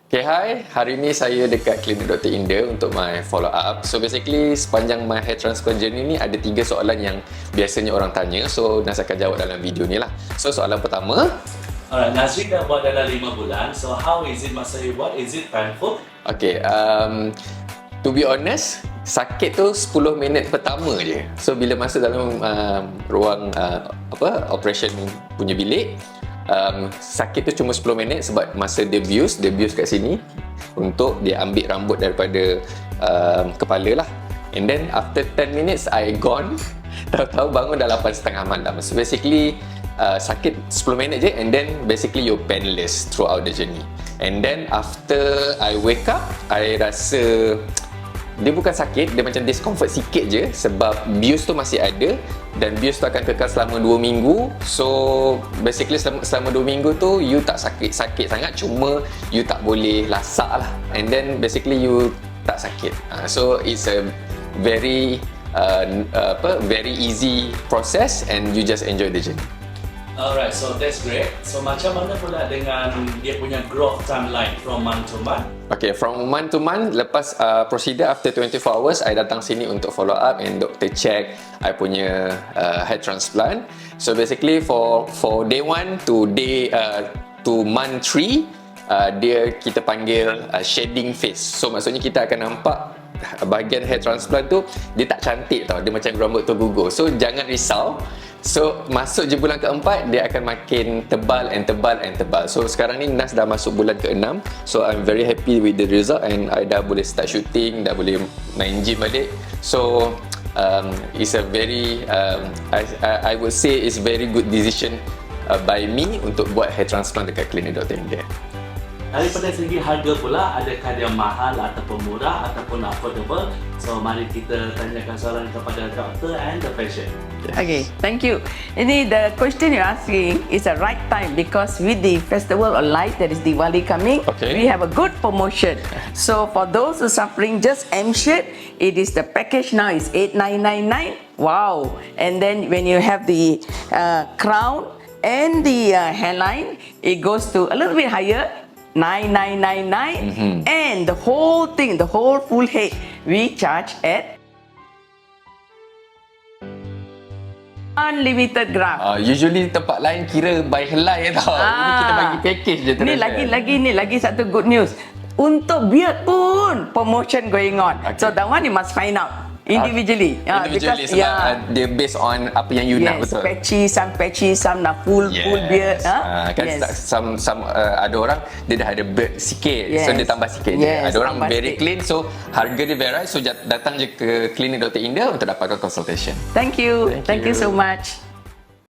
Okay, hi. Hari ni saya dekat Klinik Dr. Inder untuk my follow up. So basically, sepanjang my hair transplant journey ni ada 3 soalan yang biasanya orang tanya. So Naz akan jawab dalam video ni lah. So soalan pertama. Alright, Nazri dah buat dalam 5 bulan. So how is it masa you buat? Is it painful? Okay, to be honest, sakit tu 10 minit pertama je. So bila masuk dalam ruang operation punya bilik, sakit tu cuma 10 minit sebab masa dia bius kat sini untuk dia ambil rambut daripada kepala lah. And then after 10 minutes I gone, tahu-tahu bangun dah 8:30 malam. So basically sakit 10 minit je, and then basically you're painless throughout the journey. And then after I wake up, I rasa dia bukan sakit, dia macam discomfort sikit je sebab bius tu masih ada dan bius tu akan kekal selama 2 minggu. So basically selama 2 minggu tu you tak sakit sangat, cuma you tak boleh lasak lah, and then basically you tak sakit. So it's a very very easy process and you just enjoy the journey. Alright, so that's great. So macam mana pula dengan dia punya growth timeline from month to month? Okay, from month to month, lepas procedure after 24 hours, I datang sini untuk follow up and doktor check I punya hair transplant. So basically for day 1 to month 3, kita panggil shedding phase. So maksudnya kita akan nampak bahagian hair transplant tu dia tak cantik tau, dia macam rambut tergugur. So jangan risau. So masuk je bulan keempat, dia akan makin tebal and tebal and tebal. So sekarang ni Nas dah masuk bulan ke-6. So I'm very happy with the result, and I dah boleh start shooting, dah boleh main gym balik. So it's a very I would say it's very good decision by me untuk buat hair transplant dekat Klinik Dr. Inder. Daripada segi harga pula, adakah dia mahal ataupun murah ataupun affordable? So mari kita tanyakan soalan kepada doktor and the patient. Okay, thank you. Ini the question you're asking is a right time because with the festival of light, that is Diwali coming, we have a good promotion. So for those who are suffering just M-shape, it is the package now is 8,999. Wow! And then when you have the crown and the hairline, it goes to a little bit higher. 9,999, and the whole thing, the whole full head, we charge at unlimited graph. Usually tempat lain kira by helai tau. Ini kita bagi package je terus. Ni lagi satu good news. Untuk beard pun promotion going on. So that one you must find out individually. Individually sebab dia based on apa yang you nak, betul. Patchy, some nak full beard. Some ada orang dia dah ada beard sikit, so dia tambah sikit je. Ada orang very clean, so harga dia vary. So datang je ke Klinik Dr. Inder untuk dapatkan consultation. Thank you so much.